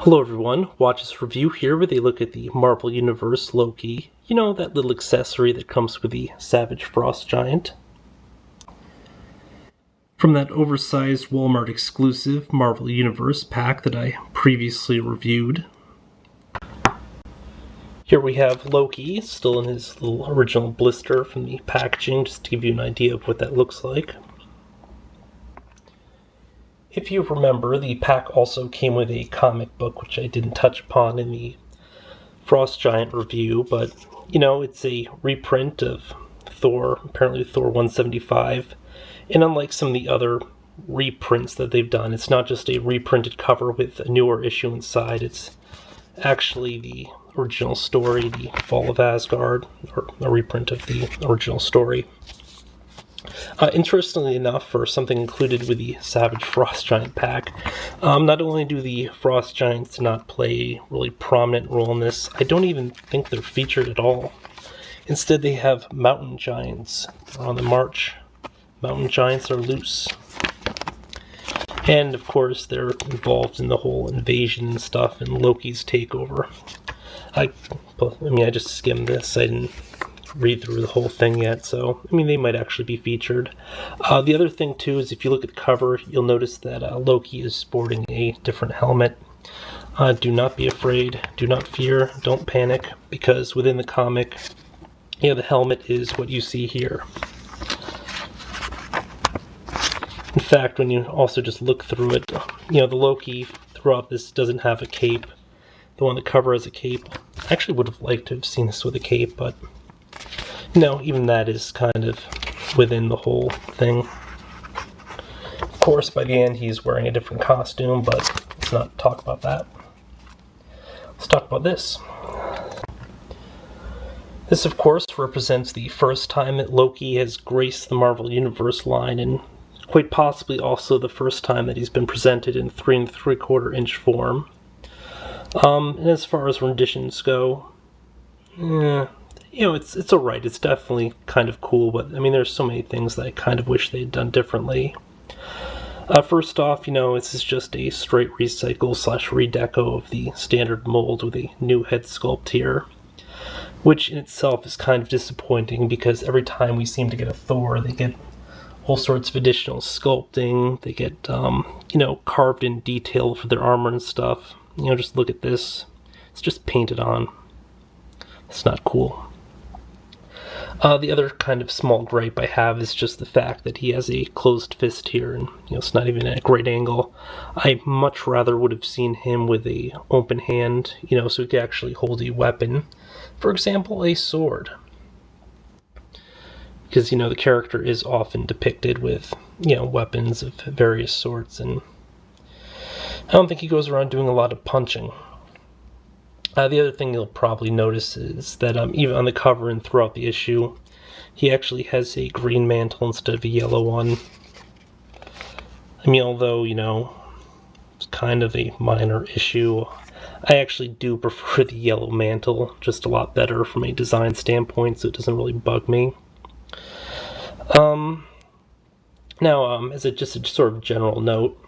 Hello everyone, watch this review here where they look at the Marvel Universe Loki. You know, that little accessory that comes with the Savage Frost Giant. From that oversized Walmart exclusive Marvel Universe pack that I previously reviewed. Here we have Loki, still in his little original blister from the packaging, just to give you an idea of what that looks like. If you remember, the pack also came with a comic book, which I didn't touch upon in the Frost Giant review, but, you know, it's a reprint of Thor, apparently Thor 175, and unlike some of the other reprints that they've done, it's not just a reprinted cover with a newer issue inside, it's actually the original story, the Fall of Asgard, or a reprint of the original story. Interestingly enough, for something included with the Savage Frost Giant pack, not only do the Frost Giants not play a really prominent role in this, I don't even think they're featured at all. Instead, they have Mountain Giants. They're on the march. Mountain Giants are loose. And, of course, they're involved in the whole invasion and stuff and Loki's takeover. I just skimmed this. I didn't read through the whole thing yet, so they might actually be featured. The other thing too is if you look at the cover, you'll notice that Loki is sporting a different helmet. Do not be afraid, do not fear, don't panic, because within the comic, the helmet is what you see here. In fact, when you also just look through it, the Loki throughout this doesn't have a cape. The one on the cover has a cape. I actually would have liked to have seen this with a cape, but no, even that is kind of within the whole thing. Of course, by the end, he's wearing a different costume, but let's not talk about that. Let's talk about this. This, of course, represents the first time that Loki has graced the Marvel Universe line, and quite possibly also the first time that he's been presented in 3 3/4-inch form. And as far as renditions go, it's alright. It's definitely kind of cool, but there's so many things that I kind of wish they'd done differently. First off, this is just a straight recycle / redeco of the standard mold with a new head sculpt here, which in itself is kind of disappointing because every time we seem to get a Thor, they get all sorts of additional sculpting. They get, carved in detail for their armor and stuff. Just look at this. It's just painted on. It's not cool. The other kind of small gripe I have is just the fact that he has a closed fist here, and it's not even at a great angle. I much rather would have seen him with a open hand, so he could actually hold a weapon. For example, a sword. Because, the character is often depicted with, weapons of various sorts, and I don't think he goes around doing a lot of punching. The other thing you'll probably notice is that even on the cover and throughout the issue, he actually has a green mantle instead of a yellow one. Although, it's kind of a minor issue, I actually do prefer the yellow mantle just a lot better from a design standpoint, so it doesn't really bug me. Now, as just a sort of general note,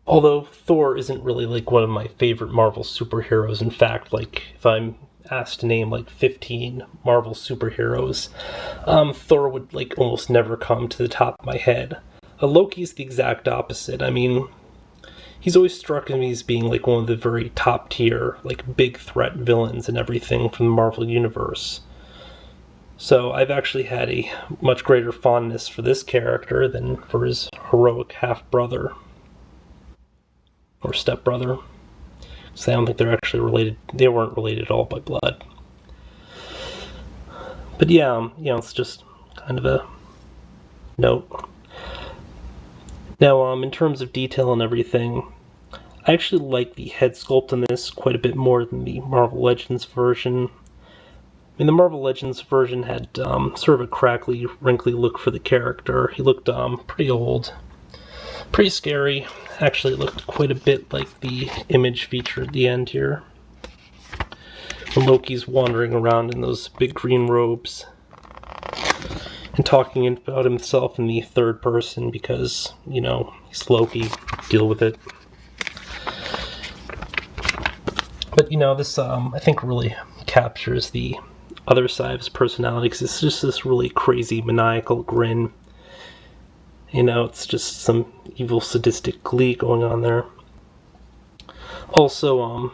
although Thor isn't really one of my favorite Marvel superheroes, in fact, if I'm asked to name 15 Marvel superheroes, Thor would almost never come to the top of my head. Loki's the exact opposite. He's always struck me as being one of the very top tier, big threat villains and everything from the Marvel Universe. So I've actually had a much greater fondness for this character than for his heroic half-brother. Or stepbrother. So I don't think they're actually related. They weren't related at all by blood. But yeah, it's just kind of a note. Now, in terms of detail and everything, I actually like the head sculpt on this quite a bit more than the Marvel Legends version. The Marvel Legends version had sort of a crackly, wrinkly look for the character. He looked pretty old. Pretty scary. Actually, it looked quite a bit like the image featured at the end here. When Loki's wandering around in those big green robes and talking about himself in the third person because, he's Loki. Deal with it. But this I think really captures the other side of his personality, because it's just this really crazy maniacal grin. It's just some evil sadistic glee going on there. Also,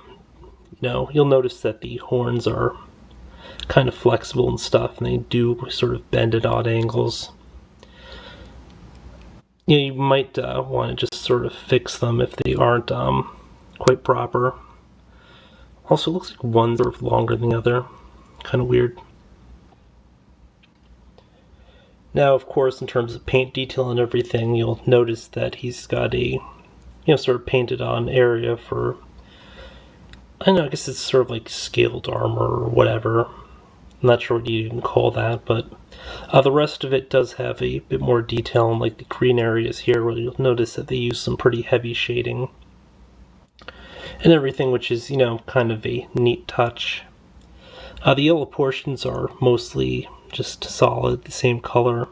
you'll notice that the horns are kind of flexible and stuff, and they do sort of bend at odd angles. You might want to just sort of fix them if they aren't quite proper. Also, it looks like one's sort of longer than the other. Kind of weird. Now, of course, in terms of paint detail and everything, you'll notice that he's got a, sort of painted on area for, I don't know, I guess it's sort of like scaled armor or whatever. I'm not sure what you even call that, but the rest of it does have a bit more detail in like the green areas here, where you'll notice that they use some pretty heavy shading and everything, which is, kind of a neat touch. The yellow portions are mostly just solid, the same color.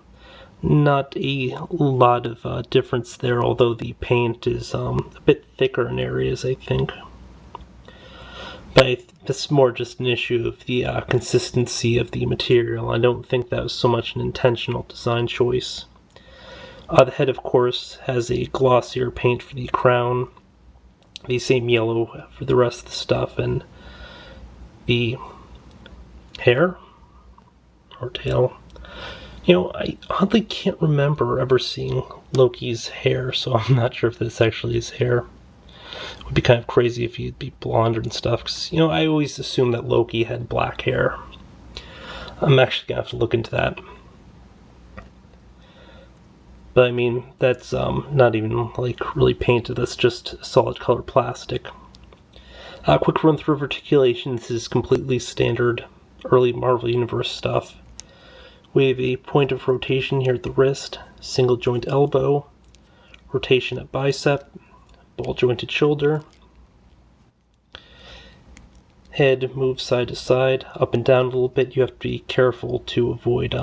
Not a lot of difference there, although the paint is a bit thicker in areas, I think. But it's more just an issue of the consistency of the material. I don't think that was so much an intentional design choice. The head, of course, has a glossier paint for the crown, the same yellow for the rest of the stuff, and the hair or tail. I oddly can't remember ever seeing Loki's hair, so I'm not sure if this actually is hair. It would be kind of crazy if he'd be blonde and stuff, because, I always assumed that Loki had black hair. I'm actually going to have to look into that. But I mean, that's not even like really painted, that's just solid color plastic. Quick run through of articulation. This is completely standard early Marvel Universe stuff. We have a point of rotation here at the wrist, single joint elbow, rotation at bicep, ball jointed shoulder. Head moves side to side, up and down a little bit. You have to be careful to avoid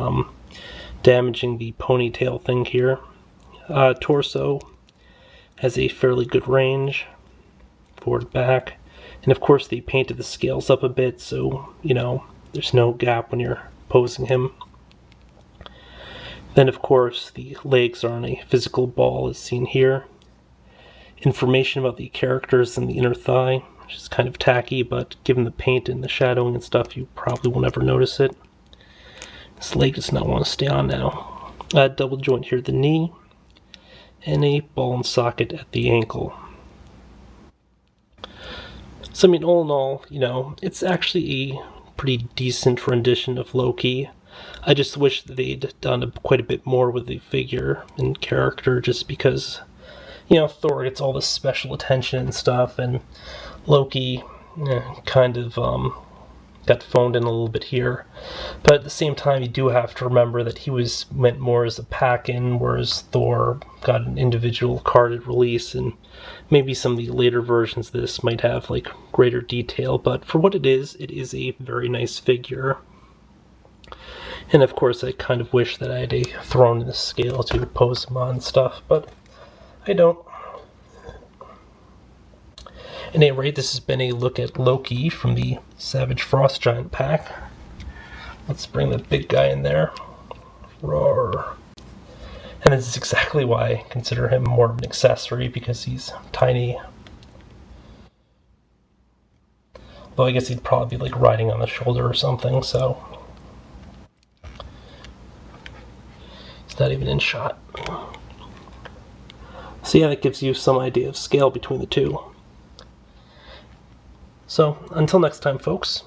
damaging the ponytail thing here. Torso has a fairly good range, forward to back. And of course they painted the scales up a bit, so, there's no gap when you're posing him. Then, of course, the legs are on a physical ball, as seen here. Information about the characters in the inner thigh, which is kind of tacky, but given the paint and the shadowing and stuff, you probably won't ever notice it. This leg does not want to stay on now. Double joint here at the knee, and a ball and socket at the ankle. So, I mean, all in all, it's actually a pretty decent rendition of Loki. I just wish that they'd done quite a bit more with the figure and character, just because, Thor gets all this special attention and stuff, and Loki kind of got phoned in a little bit here. But at the same time, you do have to remember that he was meant more as a pack-in, whereas Thor got an individual carded release, and maybe some of the later versions of this might have like greater detail, but for what it is a very nice figure. And of course, I kind of wish that I had a throne in the scale to pose him on and stuff, but I don't. At any rate, this has been a look at Loki from the Savage Frost Giant pack. Let's bring the big guy in there. Roar. And this is exactly why I consider him more of an accessory, because he's tiny. Though I guess he'd probably be like riding on the shoulder or something, so it's not even in shot. So yeah, that gives you some idea of scale between the two. So, until next time, folks,